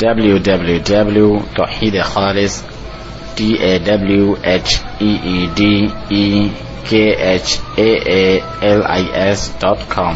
www.tawheedkhalis.com.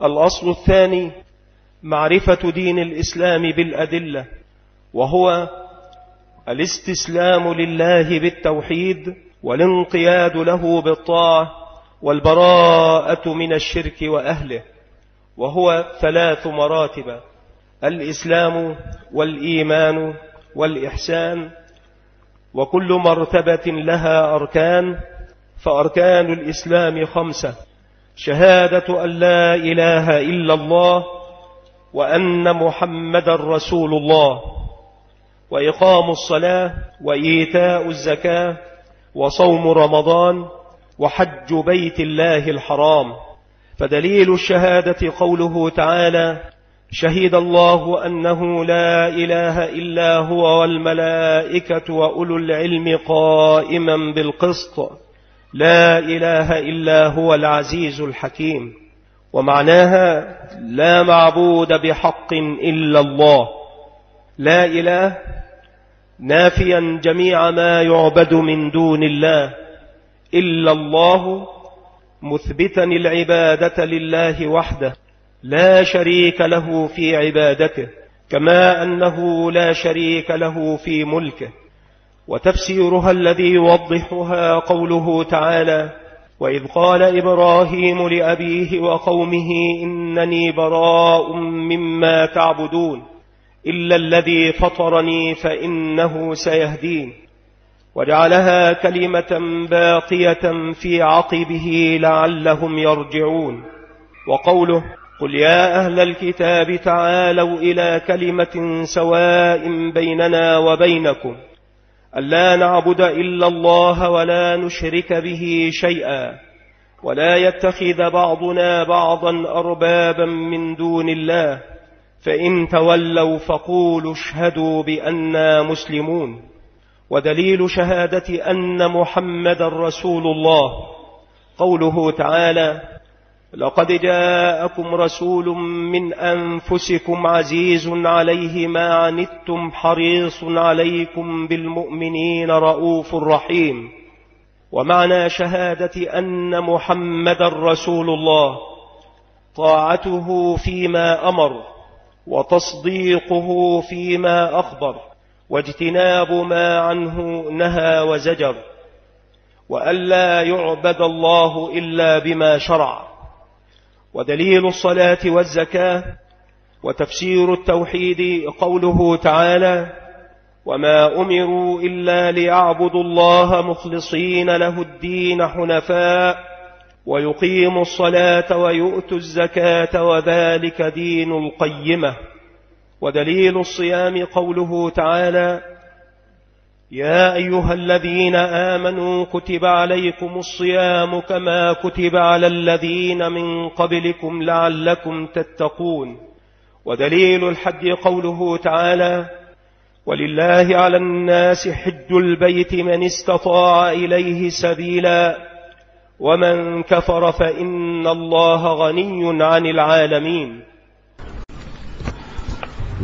الأصل الثاني معرفة دين الإسلام بالأدلة، وهو الاستسلام لله بالتوحيد والانقياد له بالطاعة والبراءة من الشرك وأهله، وهو 3 مراتب: الإسلام والإيمان والإحسان، وكل مرتبة لها أركان، فأركان الإسلام 5: شهادة أن لا إله إلا الله وأن محمد رسول الله، وإقام الصلاة، وإيتاء الزكاة، وصوم رمضان، وحج بيت الله الحرام. فدليل الشهادة قوله تعالى: شهد الله أنه لا إله إلا هو والملائكة وأولو العلم قائما بالقسط، لا إله إلا هو العزيز الحكيم. ومعناها: لا معبود بحق إلا الله. لا إله نافيا جميع ما يعبد من دون الله، إلا الله مثبتا العبادة لله وحده لا شريك له في عبادته، كما أنه لا شريك له في ملكه. وتفسيرها الذي يوضحها قوله تعالى: وإذ قال إبراهيم لأبيه وقومه إنني براء مما تعبدون إلا الذي فطرني فإنه سيهدين، وجعلها كلمة باقية في عقبه لعلهم يرجعون. وقوله: قل يا أهل الكتاب تعالوا إلى كلمة سواء بيننا وبينكم ألا نعبد إلا الله ولا نشرك به شيئا ولا يتخذ بعضنا بعضا أربابا من دون الله، فإن تولوا فقولوا اشهدوا بأننا مسلمون. ودليل شهادة أن محمد رسول الله قوله تعالى: لقد جاءكم رسول من أنفسكم عزيز عليه ما عنتم حريص عليكم بالمؤمنين رؤوف رحيم. ومعنى شهادة أن محمد رسول الله طاعته فيما أمر، وتصديقه فيما أخبر، واجتناب ما عنه نهى وزجر، وألا يعبد الله إلا بما شرع. ودليل الصلاة والزكاة وتفسير التوحيد قوله تعالى: وما أمروا إلا ليعبدوا الله مخلصين له الدين حنفاء ويقيموا الصلاة ويؤتوا الزكاة وذلك دين القيمة. ودليل الصيام قوله تعالى: يا أيها الذين آمنوا كتب عليكم الصيام كما كتب على الذين من قبلكم لعلكم تتقون. ودليل الحج قوله تعالى: ولله على الناس حج البيت من استطاع إليه سبيلا ومن كفر فإن الله غني عن العالمين.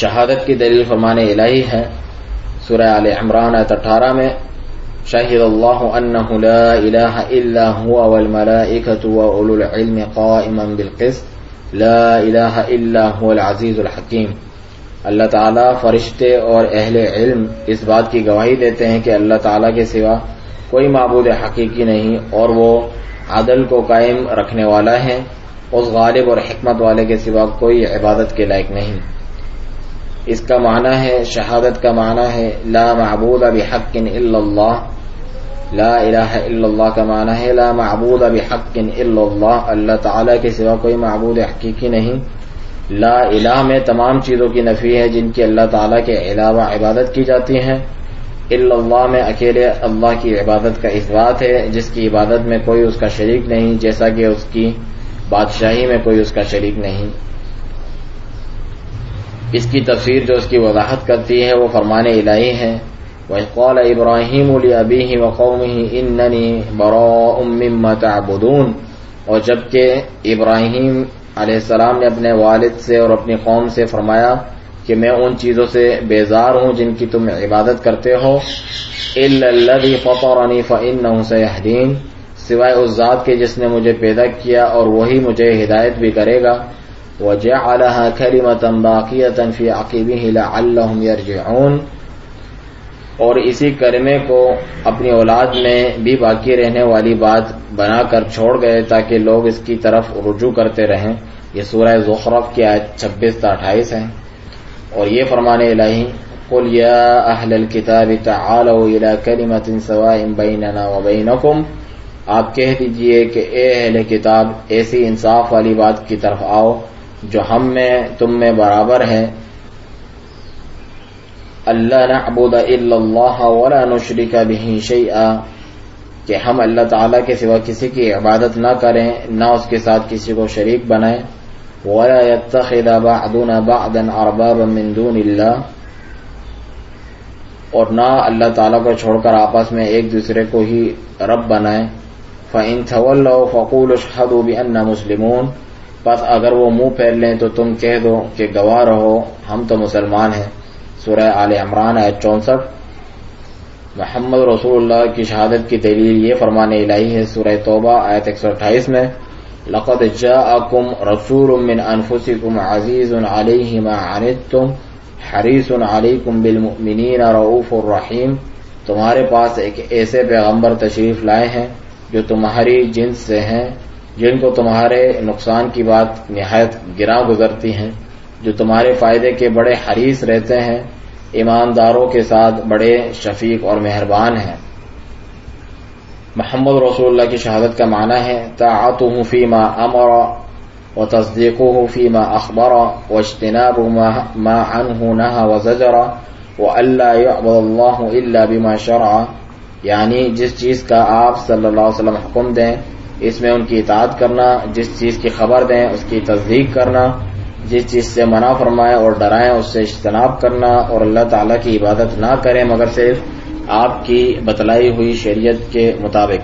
شہادت کی دلیل فرمان الہی ہے سورہ آل عمران آیت 18 میں، شہد اللہ انہ لا الہ الا ہوا والملائکۃ واولو العلم قائما بالقسط لا الہ الا هو العزیز الحکیم۔ اللہ تعالیٰ، فرشتے اور اہل علم اس بات کی گواہی دیتے ہیں کہ اللہ تعالیٰ کے سوا کوئی معبود حقیقی نہیں اور وہ عدل کو قائم رکھنے والا ہے، اس غالب اور حکمت والے کے سوا کوئی عبادت کے لائق نہیں۔ اس کا معنی ہے، شہادت کا معنی ہے لا معبود بحق الا اللہ، لا الہ الا اللہ کا معنی ہے لا معبود بحق الا اللہ، اللہ تعالیٰ کے سوا کوئی معبود حقیقی نہیں۔ لا الہ میں تمام چیزوں کی نفی ہے جن کی اللہ تعالیٰ کے علاوہ عبادت کی جاتی ہے، الا اللہ میں اکیلے اللہ کی عبادت کا اثبات ہے جس کی عبادت میں کوئی اس کا شریک نہیں، جیسا کہ اس کی بادشاہی میں کوئی اس کا شریک نہیں۔ اس کی تفسیر جو اس کی وضاحت کرتی ہے وہ فرمان الہی ہے، وَإِذْ قَالَ إِبْرَاهِيمُ لِأَبِيهِ وَقَوْمِهِ إِنَّنِي بَرَاءٌ مِّمَّا تَعْبُدُونَ، اور جبکہ ابراہیم علیہ السلام نے اپنے والد سے اور اپنی قوم سے فرمایا کہ میں ان چیزوں سے بیزار ہوں جن کی تم عبادت کرتے ہو، إِلَّا الَّذِي فَطَرَنِي فَإِنَّهُ سَيَهْدِينِ، سوائے اس ذات کے جس نے مجھے پیدا کیا اور وہی مجھے ہدایت بھی کرے گا، وَجَعَلَهَا كَلِمَةً بَاقِيَةً فِي عَقِبِهِ لَعَلَّهُمْ يَرْجِعُونَ، اور اسی کلمے کو اپنی اولاد میں بھی باقی رہنے والی بات بنا کر چھوڑ گئے تاکہ لوگ اس کی طرف رجوع کرتے رہیں۔ یہ سورہ زخرف کی آیت 26-28 ہے۔ اور یہ فرمان الہی، قُلْ يَا أَهْلَ الْكِتَابِ تَعَالَوْا إِلَى كَلِمَةٍ سَوَاءٍ بَيْنَنَا وَبَيْنَكُمْ، آپ کہہ دیجئے کہ اے اہل کتاب، ایسی انصاف والی بات کی طرف آؤ جو ہم میں تم میں برابر ہے، اللہ نعبد الا اللہ ولا نشرک بہ شیئا، کہ ہم اللہ تعالیٰ کے سوا کسی کی عبادت نہ کریں، نہ اس کے ساتھ کسی کو شریک بنائیں، ولا يتخذ بعضنا بعضا اربابا من دون اللہ، اور نہ اللہ تعالیٰ کو چھوڑ کر آپس میں ایک دوسرے کو ہی رب بنائیں۔ فَإِن تَوَلَّوْا فَقُولُوا اشْهَدُوا بِأَنَّا مُسْلِمُونَ، پس اگر وہ منہ پھیر لیں تو تم کہہ دو کہ گواہ رہو ہم تو مسلمان ہیں۔ سورہ آل عمران آیت 64۔ محمد رسول اللہ کی شہادت کی دلیل یہ فرمان الہی ہے سورہ توبہ آیت 128 میں، لَقَدْ جَاءَكُمْ رَسُولٌ مِّنْ أَنفُسِكُمْ عَزِيزٌ عَلَيْهِ مَا عَنِتُّمْ حَرِيصٌ عَلَيْكُمْ بِالْمُؤْمِنِينَ رَءُوفٌ رَحِيمٌ، تمہارے پاس ایک ایسے پیغمبر تشریف لائے ہیں جو تمہاری جنس سے ہیں، جن کو تمہارے نقصان کی بات نہایت گراں گزرتی ہیں، جو تمہارے فائدے کے بڑے حریص رہتے ہیں، ایمانداروں کے ساتھ بڑے شفیق اور مہربان ہیں۔ محمد رسول اللہ کی شہادت کا معنی ہے طاعته فيما امر وتصديقه فيما اخبر واجتناب ما عنه نهى وزجر والا يعبد الله الا بما شرع، یعنی جس چیز کا آپ صلی اللہ علیہ وسلم حکم دیں اس میں ان کی اطاعت کرنا، جس چیز کی خبر دیں اس کی تصدیق کرنا، جس چیز سے منع فرمائے اور ڈرائیں اس سے اجتناب کرنا، اور اللہ تعالیٰ کی عبادت نہ کریں مگر صرف آپ کی بتلائی ہوئی شریعت کے مطابق۔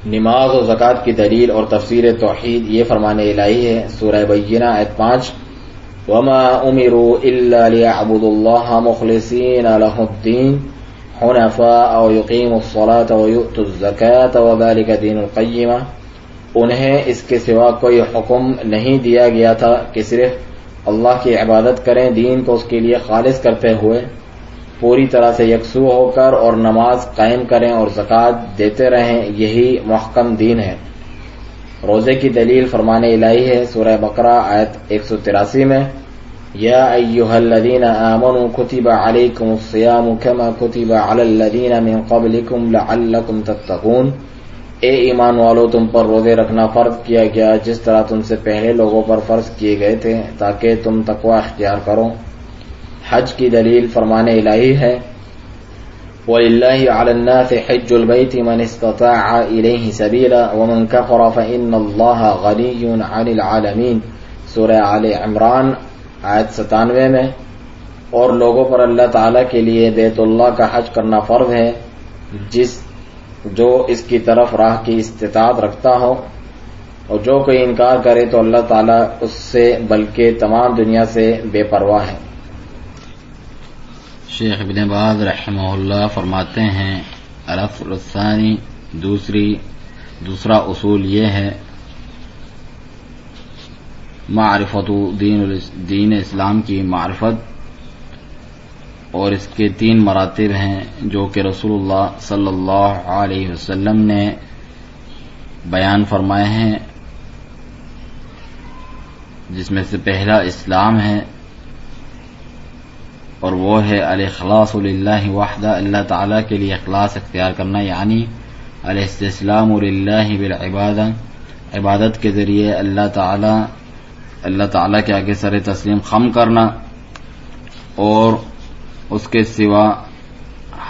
نماز و زکوٰۃ کی دلیل اور تفسیر توحید یہ فرمان الہی ہے سورہ بینہ آیت 5، وَمَا أُمِرُوا إِلَّا لِيَعْبُدُوا اللَّهَ مُخْلِصِينَ لَهُ الدِّينَ حُنَفَاءَ وَيُقِيمُوا الصَّلَاةَ وَيُؤْتُوا الزَّكَاةَ وَذَلِكَ دِينُ الْقَيِّمَةِ، انہیں اس کے سوا کوئی حکم نہیں دیا گیا تھا کہ صرف اللہ کی عبادت کریں، دین کو اس کے لیے خالص کرتے ہوئے پوری طرح سے یکسو ہو کر، اور نماز قائم کریں اور زکوٰۃ دیتے رہیں، یہی محکم دین ہے۔ روزے کی دلیل فرمان الہی ہے سورہ بقرہ آیت 183 میں، یا ایھا الذین آمنوا کتب علیکم الصیام کما کتب علی الذین من قبلکم لعلکم تتقون، اے ایمان والو تم پر روزے رکھنا فرض کیا گیا جس طرح تم سے پہلے لوگوں پر فرض کیے گئے تھے تاکہ تم تقوی اختیار کرو۔ حج کی دلیل فرمان الہی ہے، وَلِلَّهِ عَلَى النَّاسِ حِجُّ الْبَيْتِ مَنِ اسْتَطَاعَ إِلَيْهِ سَبِيلًا وَمَنْ كَفَرَ فَإِنَّ اللَّهَ غَنِيٌّ عَنِ الْعَالَمِينَ، سورہ آل عمران آیت 97 میں، اور لوگوں پر اللہ تعالیٰ کے لیے بیت اللہ کا حج کرنا فرض ہے جو اس کی طرف راہ کی استطاعت رکھتا ہو، اور جو کوئی انکار کرے تو اللہ تعالیٰ اس سے بلکہ تمام دنیا سے بے پرواہ ہے۔ شیخ ابن باز رحمہ اللہ فرماتے ہیں الاصل الثانی، دوسرا اصول یہ ہے معرفت دین اسلام کی معرفت، اور اس کے 3 مراتب ہیں جو کہ رسول اللہ صلی اللہ علیہ وسلم نے بیان فرمائے ہیں، جس میں سے پہلا اسلام ہے، اور وہ ہے الاخلاص للہ وحدہ، اللہ تعالیٰ کے لیے اخلاص اختیار کرنا، یعنی الاستسلام للہ بالعبادہ، عبادت کے ذریعے اللہ تعالیٰ کے آگے سر تسلیم خم کرنا، اور اس کے سوا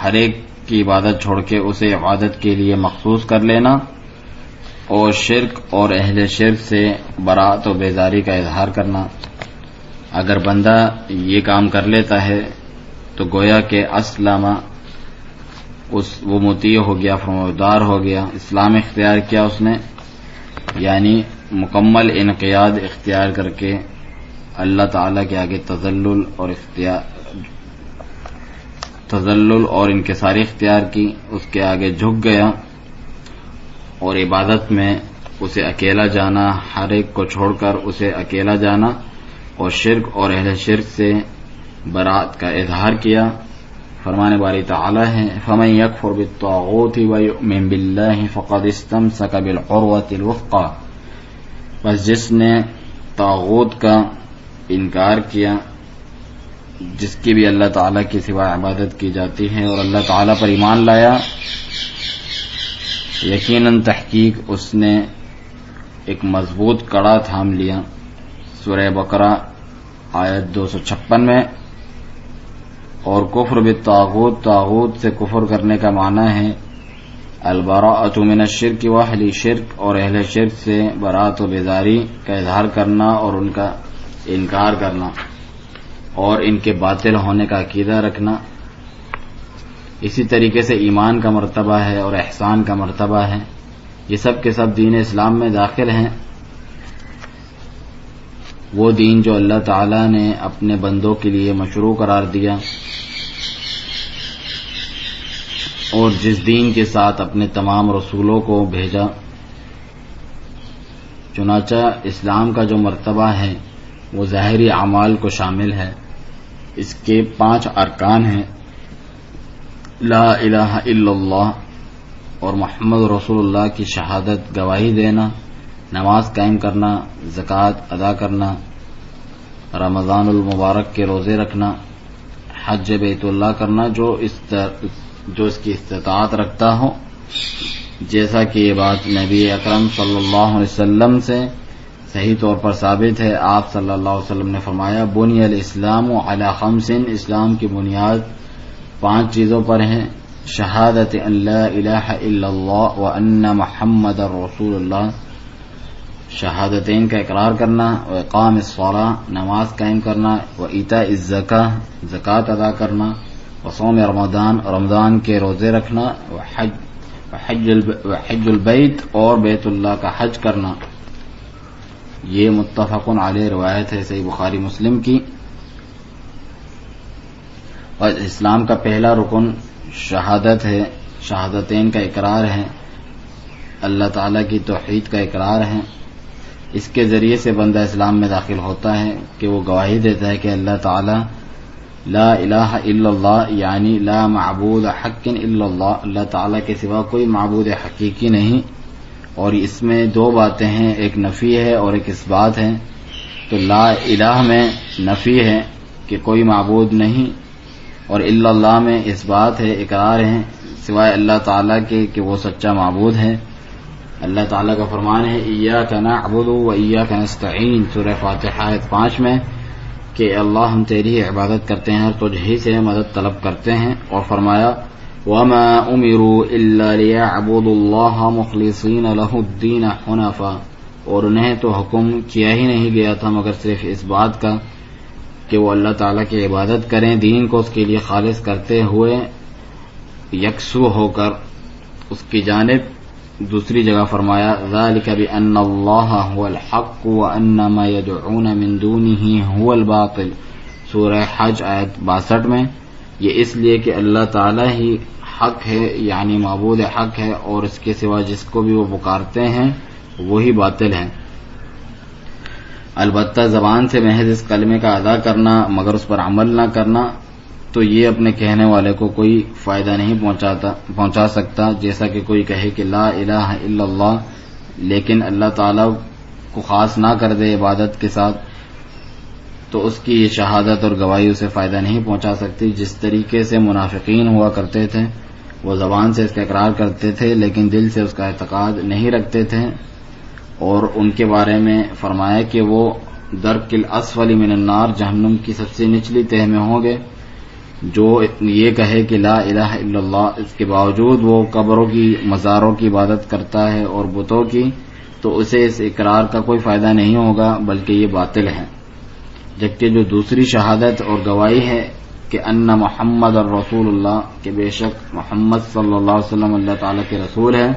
ہر ایک کی عبادت چھوڑ کے اسے عبادت کے لیے مخصوص کر لینا، اور شرک اور اہل شرک سے برات و بیزاری کا اظہار کرنا۔ اگر بندہ یہ کام کر لیتا ہے تو گویا کہ اسلم، وہ مطیع ہو گیا، فرمانبردار ہو گیا، اسلام اختیار کیا اس نے، یعنی مکمل انقیاد اختیار کر کے اللہ تعالیٰ کے آگے تذلل اور انکساری اختیار کی، اس کے آگے جھک گیا، اور عبادت میں اسے اکیلا جانا، ہر ایک کو چھوڑ کر اسے اکیلا جانا، اور شرک اور اہل شرک سے برات کا اظہار کیا۔ فرمان باری تعالی ہے فَمَن يَكْفُرْ بِالطَّاغُوتِ وَيُؤْمِن بِاللَّهِ فَقَدِ اسْتَمْسَكَ بِالْعُرْوَةِ الْوُثْقَى، بس جس نے طاغوت کا انکار کیا، جس کی بھی اللہ تعالیٰ کے سوا عبادت کی جاتی ہے، اور اللہ تعالیٰ پر ایمان لایا، یقیناً تحقیق اس نے ایک مضبوط کڑا تھام لیا۔ سورہ بقرہ آیت 256 میں۔ اور کفر بالطاغوت، طاغوت سے کفر کرنے کا معنی ہے البراءۃ من الشرک واہل شرک، اور اہل شرک سے برات و بیزاری کا اظہار کرنا اور ان کا انکار کرنا اور ان کے باطل ہونے کا عقیدہ رکھنا۔ اسی طریقے سے ایمان کا مرتبہ ہے اور احسان کا مرتبہ ہے، یہ سب کے سب دین اسلام میں داخل ہیں۔ وہ دین جو اللہ تعالی نے اپنے بندوں کے لیے مشروع قرار دیا، اور جس دین کے ساتھ اپنے تمام رسولوں کو بھیجا۔ چنانچہ اسلام کا جو مرتبہ ہے وہ ظاہری اعمال کو شامل ہے۔ اس کے 5 ارکان ہیں، لا الہ الا اللہ اور محمد رسول اللہ کی شہادت گواہی دینا، نماز قائم کرنا، زکوٰۃ ادا کرنا، رمضان المبارک کے روزے رکھنا، حج بیت اللہ کرنا جو اس کی استطاعت رکھتا ہو، جیسا کہ یہ بات نبی اکرم صلی اللہ علیہ وسلم سے صحیح طور پر ثابت ہے۔ آپ صلی اللہ علیہ وسلم نے فرمایا بنی الاسلام علی 5، اسلام کی بنیاد 5 چیزوں پر ہے، شہادت ان لا الہ الا اللہ وان محمد رسول اللہ، شہادتین کا اقرار کرنا، و اقام الصلاۃ، نماز قائم کرنا، و ایتاء الزکاۃ، زکوٰۃ ادا کرنا، و صوم رمضان کے روزے رکھنا، و حج البیت اور بیت اللہ کا حج کرنا۔ یہ متفق علیہ روایت ہے صحیح بخاری مسلم کی۔ اور اسلام کا پہلا رکن شہادت ہے، شہادتین کا اقرار ہے، اللہ تعالیٰ کی توحید کا اقرار ہے۔ اس کے ذریعے سے بندہ اسلام میں داخل ہوتا ہے کہ وہ گواہی دیتا ہے کہ اللہ تعالیٰ لا الہ الا اللہ، یعنی لا معبود حق الا اللہ، اللہ تعالیٰ کے سوا کوئی معبود حقیقی نہیں۔ اور اس میں 2 باتیں ہیں، ایک نفی ہے اور ایک اثبات ہے۔ تو لا الہ میں نفی ہے کہ کوئی معبود نہیں، اور الا اللہ میں اثبات ہے، اقرار ہے سوائے اللہ تعالیٰ کے کہ وہ سچا معبود ہے۔ اللہ تعالیٰ کا فرمان ہے ایاک نعبد و ایاک نستعین، سورہ فاتحہ آیت 5 میں، کہ اللہ ہم تیری عبادت کرتے ہیں اور تجھ ہی سے مدد طلب کرتے ہیں۔ اور فرمایا وما امروا الا ليعبدوا الله مخلصین له الدین حنفاء، اور انہیں تو حکم کیا ہی نہیں گیا تھا مگر صرف اس بات کا کہ وہ اللہ تعالیٰ کی عبادت کریں، دین کو اس کے لیے خالص کرتے ہوئے، یکسو ہو کر اس کی جانب دوسری جگہ فرمایا ذالک بأن اللہ هو الحق وأن ما يدعون من دونه هو الباطل، سورہ حج آیت 62 میں. یہ اس لیے کہ اللہ تعالی ہی حق ہے، یعنی معبود حق ہے، اور اس کے سوا جس کو بھی وہ پکارتے ہیں وہی باطل ہے. البتہ زبان سے محض اس کلمے کا ادا کرنا مگر اس پر عمل نہ کرنا تو یہ اپنے کہنے والے کو کوئی فائدہ نہیں پہنچا سکتا. جیسا کہ کوئی کہے کہ لا الہ الا اللہ لیکن اللہ تعالی کو خاص نہ کر دے عبادت کے ساتھ تو اس کی یہ شہادت اور گواہی اسے فائدہ نہیں پہنچا سکتی. جس طریقے سے منافقین ہوا کرتے تھے، وہ زبان سے اس کا اقرار کرتے تھے لیکن دل سے اس کا اعتقاد نہیں رکھتے تھے، اور ان کے بارے میں فرمایا کہ وہ درک الاسفل من النار، جہنم کی سب سے نچلی تہہ میں ہوں گے. جو یہ کہے کہ لا الہ الا اللہ، اس کے باوجود وہ قبروں کی مزاروں کی عبادت کرتا ہے اور بتوں کی، تو اسے اس اقرار کا کوئی فائدہ نہیں ہوگا بلکہ یہ باطل ہے. جبکہ جو دوسری شہادت اور گواہی ہے کہ ان محمد الرسول اللہ، کہ بے شک محمد صلی اللہ علیہ وسلم اللہ تعالیٰ کے رسول ہے،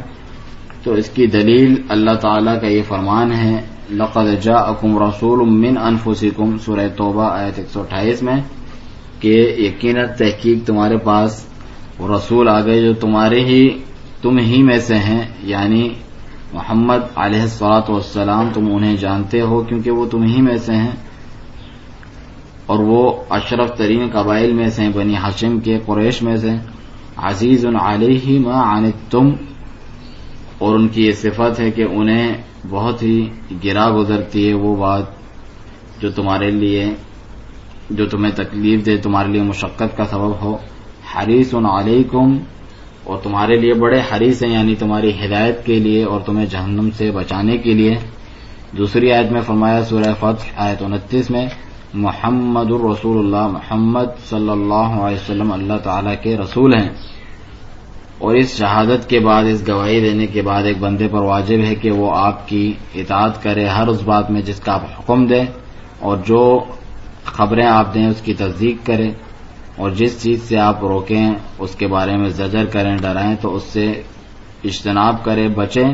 تو اس کی دلیل اللہ تعالیٰ کا یہ فرمان ہے لقد جاءکم رسول من انفسکم، سورہ توبہ آیت 128 میں، کہ یقیناً تحقیق تمہارے پاس وہ رسول آ گئے جو تم ہی میں سے ہیں، یعنی محمد علیہ الصلوۃ والسلام، تم انہیں جانتے ہو کیونکہ وہ تم ہی میں سے ہیں، اور وہ اشرف ترین قبائل میں سے، بنی ہاشم کے، قریش میں سے. عزیز علیہ ما عنتم، اور ان کی یہ صفت ہے کہ انہیں بہت ہی گرا گزرتی ہے وہ بات جو تمہیں تکلیف دے، تمہارے لیے مشقت کا سبب ہو. حریص علیکم، اور تمہارے لیے بڑے حریص ہیں، یعنی تمہاری ہدایت کے لیے اور تمہیں جہنم سے بچانے کے لیے. دوسری آیت میں فرمایا سورہ فتح آیت 29 میں محمد الرسول اللہ، محمد صلی اللہ علیہ وسلم اللہ تعالیٰ کے رسول ہیں. اور اس شہادت کے بعد، اس گواہی دینے کے بعد ایک بندے پر واجب ہے کہ وہ آپ کی اطاعت کرے ہر اس بات میں جس کا آپ حکم دیں، اور جو خبریں آپ دیں اس کی تصدیق کرے، اور جس چیز سے آپ روکیں اس کے بارے میں زجر کریں، ڈرائیں تو اس سے اجتناب کرے، بچیں،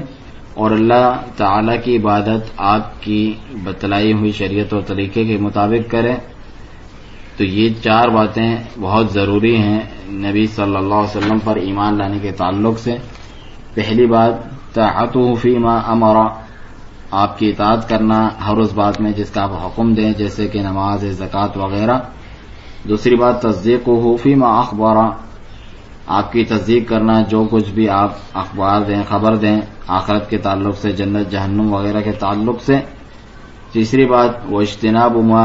اور اللہ تعالی کی عبادت آپ کی بتلائی ہوئی شریعت اور طریقے کے مطابق کرے. تو یہ چار باتیں بہت ضروری ہیں نبی صلی اللہ علیہ وسلم پر ایمان لانے کے تعلق سے. پہلی بات طاعتہ فیما امر، آپ کی اطاعت کرنا ہر اس بات میں جس کا آپ حکم دیں، جیسے کہ نماز، زکوٰۃ وغیرہ. دوسری بات تصدیقہ فیما اخبر، آپ کی تصدیق کرنا جو کچھ بھی آپ اخبار دیں، خبر دیں آخرت کے تعلق سے، جنت جہنم وغیرہ کے تعلق سے. تیسری بات واجتناب ما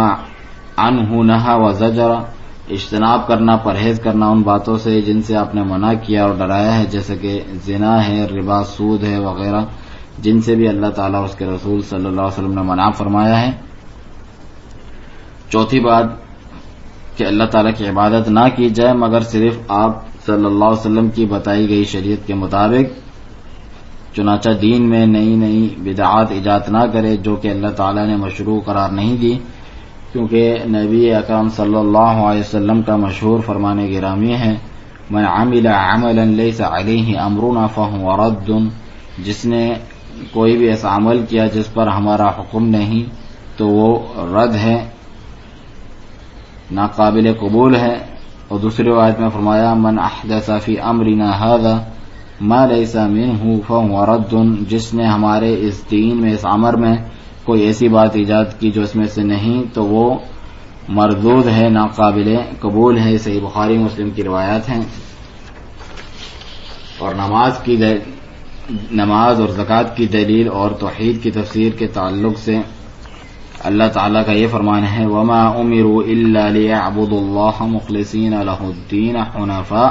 عنہ نہا وزجر، اجتناب کرنا، پرہیز کرنا ان باتوں سے جن سے آپ نے منع کیا اور ڈرایا ہے، جیسے کہ زنا ہے، ربا، سود ہے وغیرہ، جن سے بھی اللہ تعالیٰ اور اس کے رسول صلی اللہ علیہ وسلم نے منع فرمایا ہے. چوتھی بات کہ اللہ تعالیٰ کی عبادت نہ کی جائے مگر صرف آپ صلی اللہ علیہ وسلم کی بتائی گئی شریعت کے مطابق، چنانچہ دین میں نئی بدعات ایجاد نہ کرے جو کہ اللہ تعالیٰ نے مشروع قرار نہیں دی، کیونکہ نبی اکرم صلی اللہ علیہ وسلم کا مشہور فرمان گرامی ہے من عمل عملا لیس علیہ امرنا فہو رد، جس نے کوئی بھی ایسا عمل کیا جس پر ہمارا حکم نہیں تو وہ رد ہے، ناقابل قبول ہے. اور دوسری روایت میں فرمایا من احدث فی امرنا ھذا ما لیس منہ فہو رد، جس نے ہمارے اس دین میں، اس امر میں کوئی ایسی بات ایجاد کی جو اس میں سے نہیں تو وہ مردود ہے، ناقابل قبول ہے. صحیح بخاری مسلم کی روایات ہیں. اور نماز اور زکوٰۃ کی دلیل اور توحید کی تفسیر کے تعلق سے اللہ تعالیٰ کا یہ فرمان ہے وما امروا الا لیعبدوا اللہ مخلصین لہ الدین حنفاء،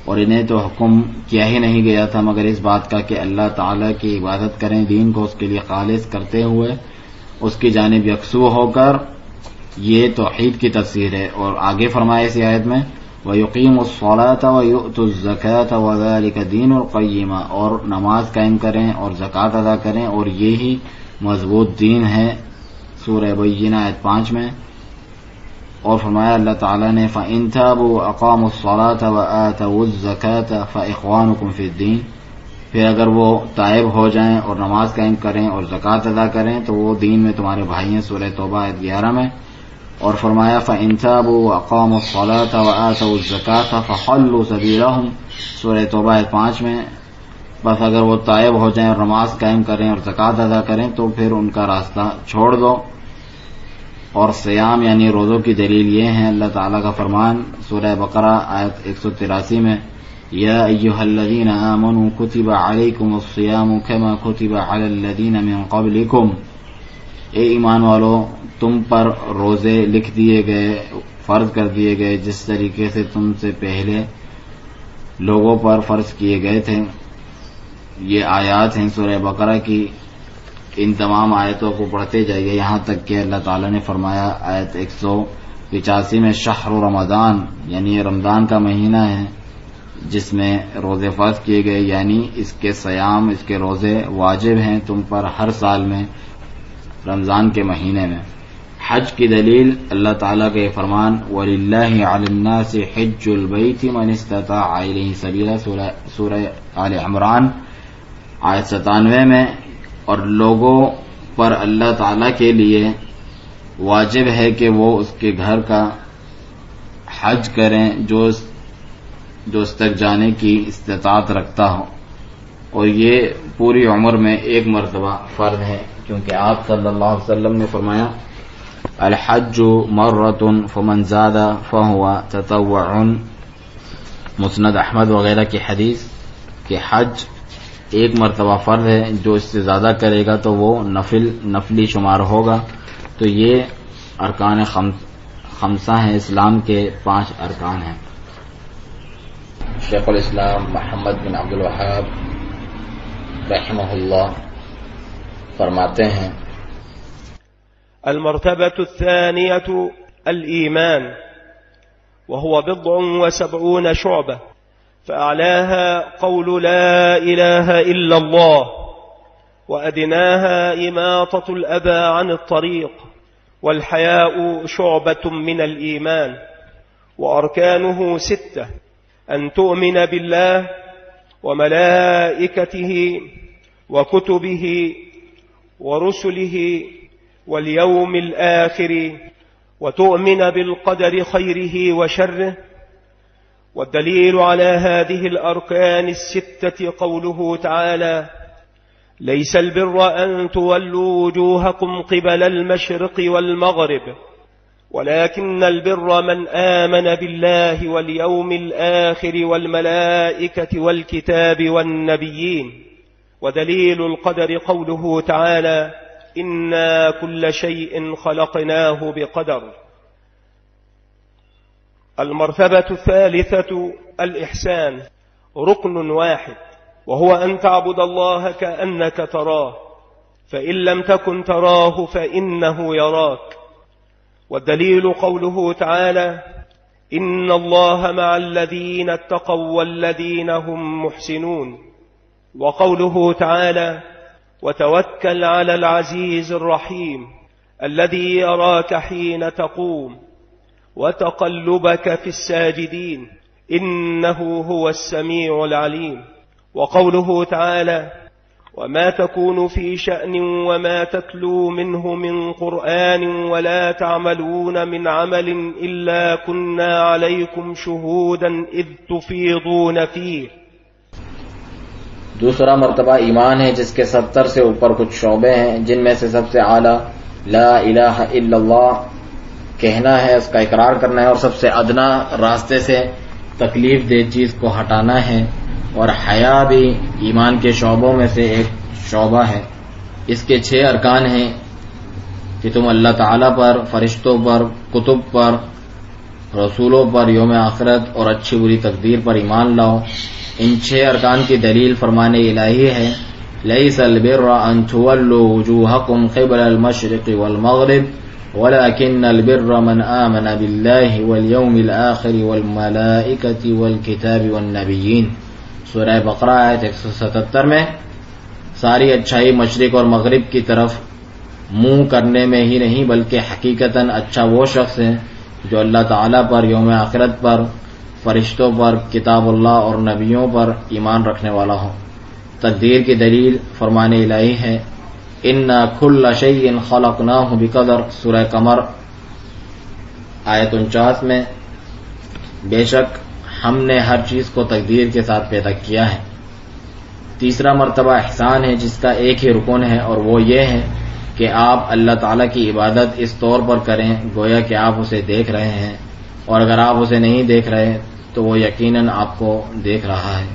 اور انہیں تو حکم کیا ہی نہیں گیا تھا مگر اس بات کا کہ اللہ تعالیٰ کی عبادت کریں، دین کو اس کے لیے خالص کرتے ہوئے اس کی جانب یکسو ہو کر. یہ توحید کی تفسیر ہے. اور آگے فرمایا اسی آیت میں وَيُقِيمُوا الصَّلَاةَ وَيُؤْتُوا الزَّكَاةَ وَذَلِكَ دِينُ الْقَيِّمَةِ، اور نماز قائم کریں اور زکوٰۃ ادا کریں اور یہی مضبوط دین ہے. سورہ بینہ آیت 5 میں. اور فرمایا اللہ تعالیٰ نے فَإِن تَابُوا وَأَقَامُوا الصَّلَاةَ وَآتَوُا الزَّكَاةَ فَإِخْوَانُكُمْ فِي الدِّينِ، پھر اگر وہ تائب ہو جائیں اور نماز قائم کریں اور زکوٰۃ ادا کریں تو وہ دین میں تمہارے بھائی ہیں، سورہ توبہ آیت 11 میں. اور فرمایا فَإِن تَابُوا وَأَقَامُوا الصَّلَاةَ وَآتَوُا الزَّكَاةَ فَخَلُّوا سَبِيلَهُمْ سورہ توبہ آیت 5 میں. بس اگر وہ تائب ہو جائیں اور نماز قائم کریں اور زکوٰۃ ادا کریں تو پھر ان کا راستہ چھوڑ دو. اور سیام یعنی روزوں کی دلیل یہ ہے اللہ تعالیٰ کا فرمان سورہ بقرہ آیت 183 میں یا ایھا الذین آمنوا کتب علیکم الصیام کما کتب علی الذین من قبلکم، اے ایمان والو تم پر روزے لکھ دیے گئے، فرض کر دیے گئے جس طریقے سے تم سے پہلے لوگوں پر فرض کیے گئے تھے. یہ آیات ہیں سورہ بقرہ کی. ان تمام آیتوں کو پڑھتے جائیے یہاں تک کہ اللہ تعالیٰ نے فرمایا آیت 185 میں شہر رمضان یعنی یہ رمضان کا مہینہ ہے جس میں روزے فرض کیے گئے، یعنی اس کے صیام، اس کے روزے واجب ہیں تم پر ہر سال میں رمضان کے مہینے میں. حج کی دلیل اللہ تعالیٰ کا یہ فرمان وَلِلَّهِ عَلَى النَّاسِ حِجُّ الْبَيْتِ مَنِ اسْتَطَاعَ إِلَيْهِ سَبِيلًا سورہ آل عمران آیت 97 میں. اور لوگوں پر اللہ تعالیٰ کے لیے واجب ہے کہ وہ اس کے گھر کا حج کریں جو اس تک جانے کی استطاعت رکھتا ہو. اور یہ پوری عمر میں ایک مرتبہ فرض ہے کیونکہ آپ صلی اللہ علیہ وسلم نے فرمایا الحج مرۃ فمن زاد فہو تطوع، مسند احمد وغیرہ کی حدیث کہ حج ایک مرتبہ فرض ہے، جو اس سے زیادہ کرے گا تو وہ نفلی شمار ہوگا. تو یہ ارکان خمسہ ہیں، اسلام کے 5 ارکان ہیں. شیخ الاسلام محمد بن عبد الوہاب رحمہ اللہ فرماتے ہیں المرتبة الثانية الإيمان، وهو 70 شعبة، فأعلاها قول لا إله إلا الله، وأدناها إماطة الأذى عن الطريق، والحياء شعبة من الإيمان، وأركانه 6: أن تؤمن بالله وملائكته وكتبه ورسله واليوم الآخر، وتؤمن بالقدر خيره وشره. والدليل على هذه الأركان 6 قوله تعالى: ليس البر أن تولوا وجوهكم قبل المشرق والمغرب ولكن البر من آمن بالله واليوم الآخر والملائكة والكتاب والنبيين. ودليل القدر قوله تعالى: إنا كل شيء خلقناه بقدر. المرتبة الثالثة الإحسان، ركن واحد، وهو أن تعبد الله كأنك تراه، فإن لم تكن تراه فإنه يراك. والدليل قوله تعالى: إن الله مع الذين اتقوا والذين هم محسنون. وقوله تعالى: وتوكل على العزيز الرحيم الذي يراك حين تقوم وتقلبك في الساجدين إنه هو السميع العليم. وقوله تعالى: وما تكون في شأن وما تتلو منه من قرآن ولا تعملون من عمل إلا كنا عليكم شهودا إذ تفيضون فيه. دوسرا مرتبہ ایمان ہے جس کے 70 سے اوپر کچھ شعبے ہیں، جن میں سے سب سے اعلیٰ لا الہ الا اللہ کہنا ہے، اس کا اقرار کرنا ہے، اور سب سے ادنا راستے سے تکلیف دہ چیز کو ہٹانا ہے. اور حیا بھی ایمان کے شعبوں میں سے ایک شعبہ ہے. اس کے 6 ارکان ہیں کہ تم اللہ تعالیٰ پر، فرشتوں پر، کتب پر، رسولوں پر، یوم آخرت اور اچھی بری تقدیر پر ایمان لاؤ. ان 6 ارکان کی دلیل فرمان الہی ہے: لیس البر ان تولوا وجوہکم قبل المشرق والمغرب ولكن البر من آمن بالله واليوم الآخر والملائكة والكتاب والنبيين. سورہ بقرہ آیت 177 میں ساری اچھائی مشرق اور مغرب کی طرف منہ کرنے میں ہی نہیں بلکہ حقیقتاً اچھا وہ شخص ہے جو اللہ تعالیٰ پر، یوم آخرت پر، فرشتوں پر، کتاب اللہ اور نبیوں پر ایمان رکھنے والا ہو. تقدیر کی دلیل فرمان الہی ہے اِنَّا كُلَّ شَيْءٍ خَلَقْنَاهُ بِقَدَرٍ سورہ قمر آیت 49 میں بے شک ہم نے ہر چیز کو تقدیر کے ساتھ پیدا کیا ہے۔ تیسرا مرتبہ احسان ہے جس کا ایک ہی رکن ہے اور وہ یہ ہے کہ آپ اللہ تعالیٰ کی عبادت اس طور پر کریں گویا کہ آپ اسے دیکھ رہے ہیں، اور اگر آپ اسے نہیں دیکھ رہے تو وہ یقیناً آپ کو دیکھ رہا ہے۔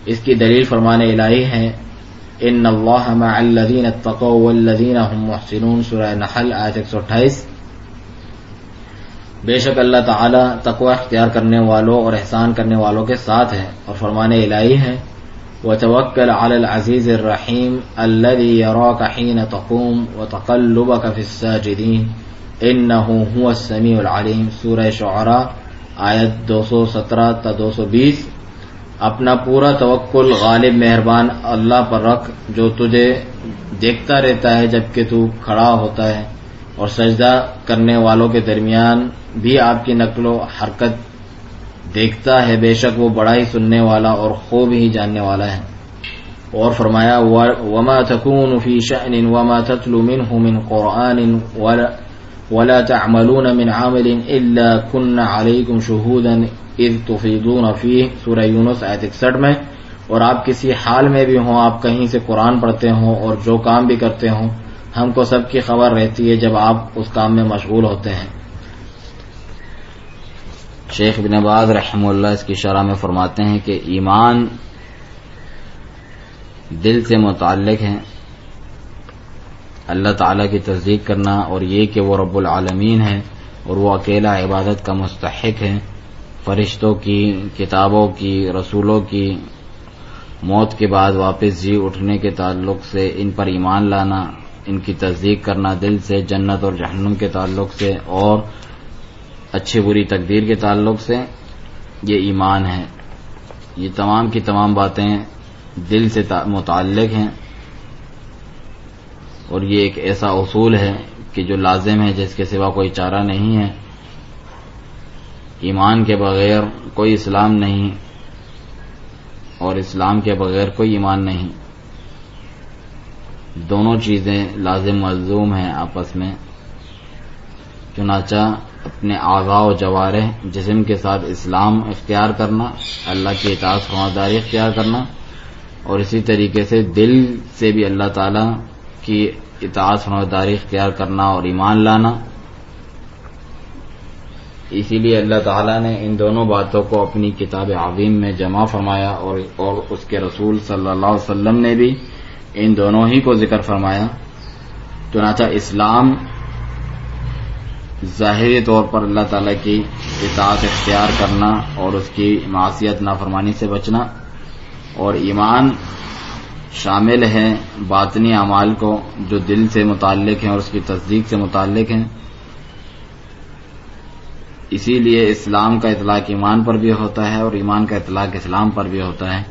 اس کی دلیل فرمان الہی ہے ان اللہ مع الذین اتقوا والذین هم محسنون سورہ نحل آیت 128۔ بے شک اللہ تعالیٰ تقوی اختیار کرنے والوں اور احسان کرنے والوں کے ساتھ ہے، اور فرمان الہی ہے وَتَوَكَّلْ عَلَى الْعَزِيزِ الرَّحِيمِ الَّذِي يَرَاكَ حِينَ تَقُومُ وَتَقَلُّبَكَ فِي السَّاجِدِينَ إِنَّهُ هُوَ السَّمِيعُ الْعَلِيمُ سورہ شعراء آیت 217 تا 220۔ اپنا پورا توکل غالب مہربان اللہ پر رکھ جو تجھے دیکھتا رہتا ہے جبکہ تو کھڑا ہوتا ہے، اور سجدہ کرنے والوں کے درمیان بھی آپ کی نقل و حرکت دیکھتا ہے، بے شک وہ بڑا ہی سننے والا اور خوب ہی جاننے والا ہے۔ اور فرمایا وَمَا تَكُونُ فِي شَأْنٍ وَمَا تَتْلُو مِنْهُ مِنْ قُرْآنٍ وَلَا تَعْمَلُونَ مِنْ عَمَلٍ إِلَّا كُنَّا عَلَيْكُمْ شُهُودًا إِذْ تُفِيضُونَ فِيهِ سورہ یونس آیت 61 میں، اور آپ کسی حال میں بھی ہوں، آپ کہیں سے قرآن پڑھتے ہوں اور جو کام بھی کرتے ہوں، ہم کو سب کی خبر رہتی ہے جب آپ اس کام میں مشغول ہوتے ہیں۔ شیخ ابن باز رحمہ اللہ اس کی شرح میں فرماتے ہیں کہ ایمان دل سے متعلق ہے، اللہ تعالیٰ کی تصدیق کرنا اور یہ کہ وہ رب العالمین ہے اور وہ اکیلا عبادت کا مستحق ہے، فرشتوں کی، کتابوں کی، رسولوں کی، موت کے بعد واپس جی اٹھنے کے تعلق سے ان پر ایمان لانا، ان کی تصدیق کرنا دل سے، جنت اور جہنم کے تعلق سے اور اچھی بری تقدیر کے تعلق سے، یہ ایمان ہے۔ یہ تمام کی تمام باتیں دل سے متعلق ہیں، اور یہ ایک ایسا اصول ہے کہ جو لازم ہے، جس کے سوا کوئی چارہ نہیں ہے۔ ایمان کے بغیر کوئی اسلام نہیں، اور اسلام کے بغیر کوئی ایمان نہیں۔ دونوں چیزیں لازم ملزوم ہیں آپس میں۔ چنانچہ اپنے اعضاء و جوارح جسم کے ساتھ اسلام اختیار کرنا، اللہ کی اطاعت فرمانبرداری اختیار کرنا، اور اسی طریقے سے دل سے بھی اللہ تعالی کی اطاعت فرمانبرداری اختیار کرنا اور ایمان لانا۔ اسی لیے اللہ تعالیٰ نے ان دونوں باتوں کو اپنی کتاب عظیم میں جمع فرمایا، اور اس کے رسول صلی اللہ علیہ وسلم نے بھی ان دونوں ہی کو ذکر فرمایا۔ چنانچہ اسلام ظاہری طور پر اللہ تعالیٰ کی اطاعت اختیار کرنا اور اس کی معصیت نافرمانی سے بچنا، اور ایمان شامل ہے باطنی اعمال کو جو دل سے متعلق ہیں اور اس کی تصدیق سے متعلق ہیں۔ اسی لیے اسلام کا اطلاق ایمان پر بھی ہوتا ہے اور ایمان کا اطلاق اسلام پر بھی ہوتا ہے۔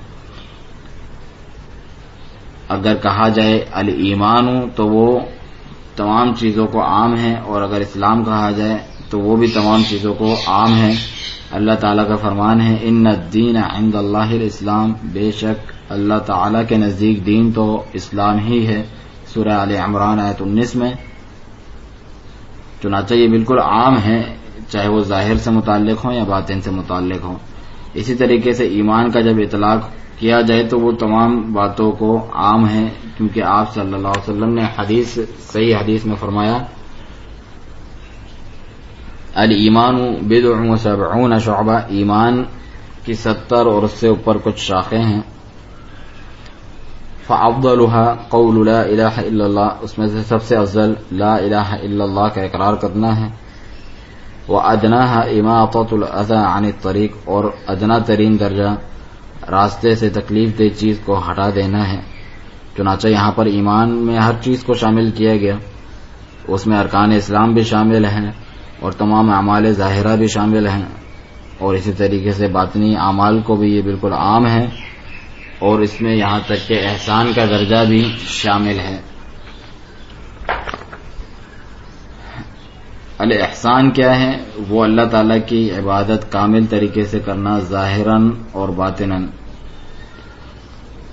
اگر کہا جائے الایمان تو وہ تمام چیزوں کو عام ہے، اور اگر اسلام کہا جائے تو وہ بھی تمام چیزوں کو عام ہے۔ اللہ تعالیٰ کا فرمان ہے ان الدین عند اللہ الاسلام، بے شک اللہ تعالیٰ کے نزدیک دین تو اسلام ہی ہے، سورہ آل عمران آیت 19 میں۔ چنانچہ یہ بالکل عام ہے، چاہے وہ ظاہر سے متعلق ہوں یا باطن سے متعلق ہوں۔ اسی طریقے سے ایمان کا جب اطلاق کیا جائے تو وہ تمام باتوں کو عام ہے، کیونکہ آپ صلی اللہ علیہ وسلم نے صحیح حدیث میں فرمایا الایمان بضع و سبعون شعبہ، ایمان کی 70 اور اس سے اوپر کچھ شاخیں ہیں۔ فافضلها قول لا الہ الا اللہ، اس میں سے سب سے افضل لا الہ الا اللہ کا اقرار کرنا ہے۔ وادناها اماطۃ الاذى عن الطریق، اور ادنا ترین درجہ راستے سے تکلیف دہ چیز کو ہٹا دینا ہے۔ چنانچہ یہاں پر ایمان میں ہر چیز کو شامل کیا گیا، اس میں ارکان اسلام بھی شامل ہیں اور تمام اعمال ظاہرہ بھی شامل ہیں، اور اسی طریقے سے باطنی اعمال کو بھی یہ بالکل عام ہے، اور اس میں یہاں تک کہ احسان کا درجہ بھی شامل ہے۔ الاحسان کیا ہے؟ وہ اللہ تعالیٰ کی عبادت کامل طریقے سے کرنا، ظاہراً اور باطناً۔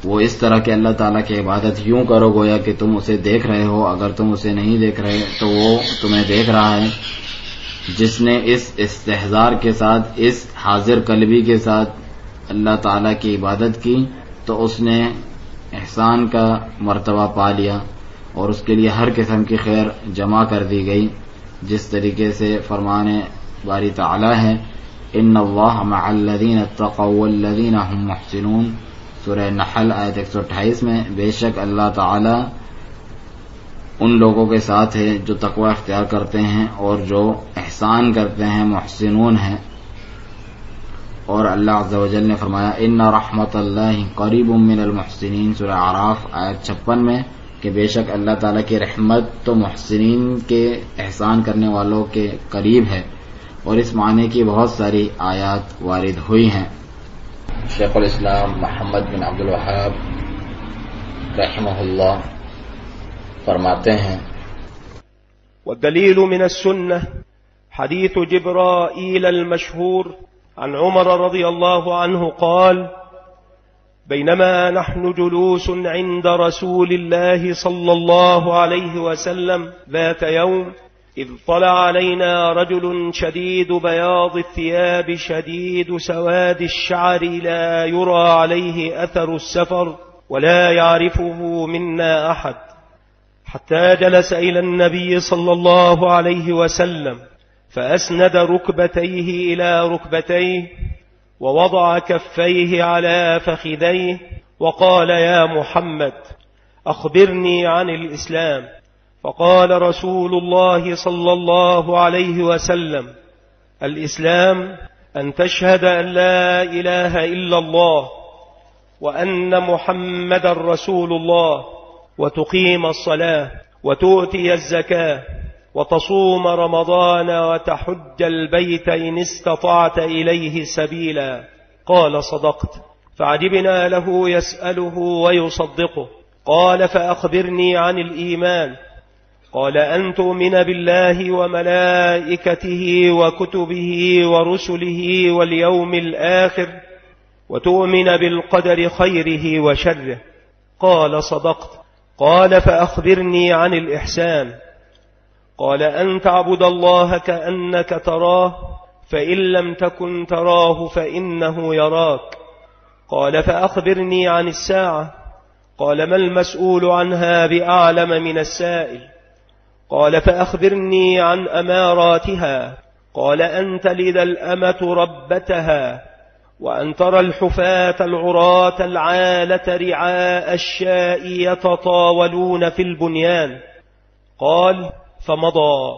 وہ اس طرح کہ اللہ تعالیٰ کی عبادت یوں کرو گویا کہ تم اسے دیکھ رہے ہو، اگر تم اسے نہیں دیکھ رہے تو وہ تمہیں دیکھ رہا ہے۔ جس نے اس استحضار کے ساتھ، اس حاضر قلبی کے ساتھ اللہ تعالیٰ کی عبادت کی تو اس نے احسان کا مرتبہ پا لیا اور اس کے لیے ہر قسم کی خیر جمع کر دی گئی، جس طریقے سے فرمان باری تعالیٰ ہے ان اللہ مع الذین اتقوا والذین هم محسنون، سورہ نحل آیت 128 میں، بے شک اللہ تعالیٰ ان لوگوں کے ساتھ ہے جو تقوی اختیار کرتے ہیں اور جو احسان کرتے ہیں، محسنون ہیں۔ اور اللہ عز و جل نے فرمایا ان رحمت اللہ قریب من المحسنین، سورہ اعراف آیت 56 میں، کہ بے شک اللہ تعالیٰ کی رحمت تو محسنین کے احسان کرنے والوں کے قریب ہے، اور اس معنی کی بہت ساری آیات وارد ہوئی ہیں۔ شیخ الاسلام محمد بن عبد الوہاب رحمہ اللہ فرماتے ہیں والدليل من السنة حديث جبرائيل المشهور عن عمر رضي الله عنه قال بينما نحن جلوس عند رسول الله صلى الله عليه وسلم ذات يوم إذ طلع علينا رجل شديد بياض الثياب شديد سواد الشعر لا يرى عليه أثر السفر ولا يعرفه منا أحد حتى جلس إلى النبي صلى الله عليه وسلم فأسند ركبتيه إلى ركبتيه ووضع كفيه على فخذيه وقال يا محمد أخبرني عن الإسلام. فقال رسول الله صلى الله عليه وسلم الإسلام أن تشهد أن لا إله إلا الله وأن محمد رسول الله وتقيم الصلاة وتؤتي الزكاة وتصوم رمضان وتحج البيت إن استطعت إليه سبيلا. قال صدقت. فعجبنا له يسأله ويصدقه. قال فأخبرني عن الإيمان. قال أن تؤمن بالله وملائكته وكتبه ورسله واليوم الآخر وتؤمن بالقدر خيره وشره. قال صدقت. قال فأخبرني عن الإحسان. قال أن تعبد الله كأنك تراه فإن لم تكن تراه فإنه يراك. قال فأخبرني عن الساعة. قال ما المسؤول عنها بأعلم من السائل. قال فأخبرني عن أماراتها. قال أن تلد الأمة ربتها وأن ترى الحفاة العراة العالة رعاء الشاء يتطاولون في البنيان. قال فمضى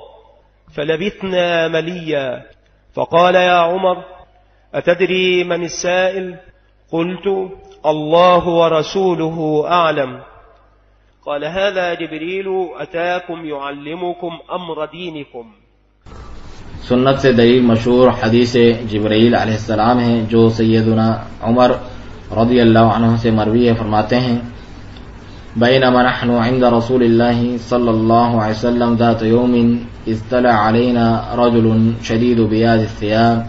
فلبثنا مليا. فقال يا عمر أتدري من السائل؟ قلت الله ورسوله أعلم. قال هذا جبريل أتاكم يعلمكم أمر دينكم. سنت سے دلیل مشہور حدیث جبرائیل علیہ السلام ہے جو سیدنا عمر رضی اللہ عنہ سے مروی ہے، فرماتے ہیں بینما نحن عند رسول اللہ صلی اللہ علیہ وسلم ذات یوم اطلع علینا رجل شدید بیاض الثياب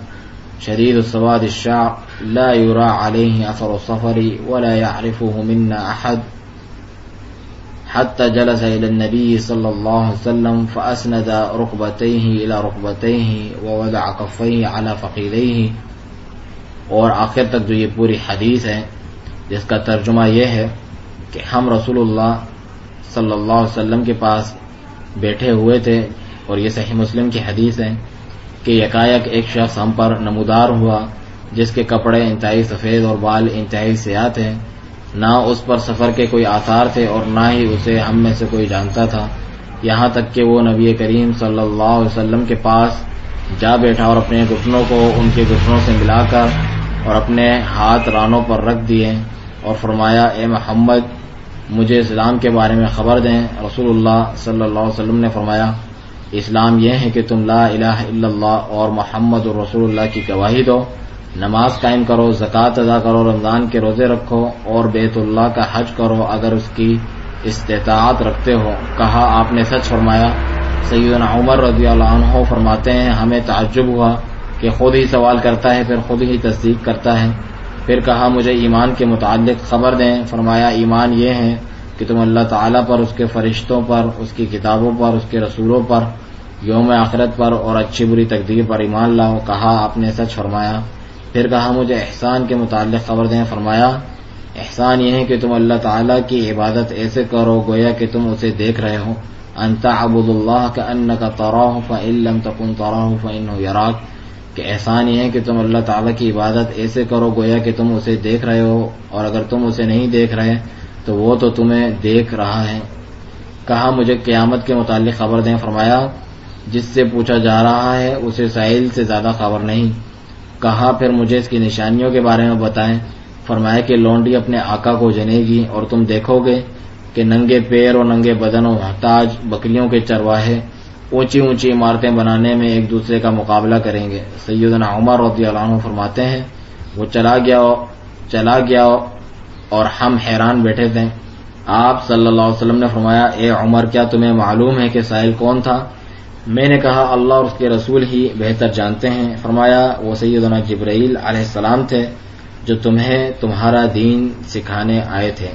شدید سواد الشعر لا يرى عليه اثر السفر ولا يعرفه منا احد حتى جلس إلى النبي صلى الله عليه وسلم فأسند ركبتيه إلى ركبتيه ووضع كفيه على فخذيه. اور آخر تک جو یہ پوری حدیث ہے جس کا ترجمہ یہ ہے کہ ہم رسول اللہ صلی اللہ علیہ وسلم کے پاس بیٹھے ہوئے تھے، اور یہ صحیح مسلم کی حدیث ہے کہ یکایک ایک شخص ہم پر نمودار ہوا جس کے کپڑے انتہائی سفید اور بال انتہائی سیاہ تھے، نہ اس پر سفر کے کوئی آثار تھے اور نہ ہی اسے ہم میں سے کوئی جانتا تھا، یہاں تک کہ وہ نبی کریم صلی اللہ علیہ وسلم کے پاس جا بیٹھا اور اپنے گھٹنوں کو ان کے گھٹنوں سے ملا کر اور اپنے ہاتھ رانوں پر رکھ دیے اور فرمایا اے محمد مجھے اسلام کے بارے میں خبر دیں. رسول اللہ صلی اللہ علیہ وسلم نے فرمایا اسلام یہ ہے کہ تم لا الہ الا اللہ اور محمد رسول اللہ کی گواہی دو، نماز قائم کرو، زکوٰۃ ادا کرو، رمضان کے روزے رکھو اور بیت اللہ کا حج کرو اگر اس کی استطاعت رکھتے ہو. کہا آپ نے سچ فرمایا. سیدنا عمر رضی اللہ عنہ فرماتے ہیں ہمیں تعجب ہوا کہ خود ہی سوال کرتا ہے پھر خود ہی تصدیق کرتا ہے. پھر کہا مجھے ایمان کے متعلق خبر دیں. فرمایا ایمان یہ ہے کہ تم اللہ تعالیٰ پر، اس کے فرشتوں پر، اس کی کتابوں پر، اس کے رسولوں پر، یوم آخرت پر اور اچھی بری تقدیر پر ایمان لاؤ. کہا آپ نے سچ فرمایا. پھر کہا مجھے احسان کے متعلق خبر دیں. فرمایا احسان یہ ہے کہ تم اللہ تعالیٰ کی عبادت ایسے کرو گویا کہ تم اسے دیکھ رہے ہو. ان تعبد اللہ کأنک تراہ فإن لم تکن تراہ فإنہ یراک، کہ احسان یہ ہے کہ تم اللہ تعالیٰ کی عبادت ایسے کرو گویا کہ تم اسے دیکھ رہے ہو، اور اگر تم اسے نہیں دیکھ رہے تو وہ تو تمہیں دیکھ رہا ہے. کہا مجھے قیامت کے متعلق خبر دیں. فرمایا جس سے پوچھا جا رہا ہے اسے سائل سے زیادہ خبر نہیں. کہا پھر مجھے اس کی نشانیوں کے بارے میں بتائیں. فرمایا کہ لونڈی اپنے آقا کو جنے گی اور تم دیکھو گے کہ ننگے پیر اور ننگے بدن و محتاج بکریوں کے چرواہے اونچی اونچی عمارتیں بنانے میں ایک دوسرے کا مقابلہ کریں گے. سیدنا عمر رضی اللہ عنہ فرماتے ہیں وہ چلا گیا اور ہم حیران بیٹھے تھے. آپ صلی اللہ علیہ وسلم نے فرمایا اے عمر کیا تمہیں معلوم ہے کہ سائل کون تھا؟ میں نے کہا اللہ اور اس کے رسول ہی بہتر جانتے ہیں. فرمایا وہ سیدنا جبرائیل علیہ السلام تھے جو تمہیں تمہارا دین سکھانے آئے تھے.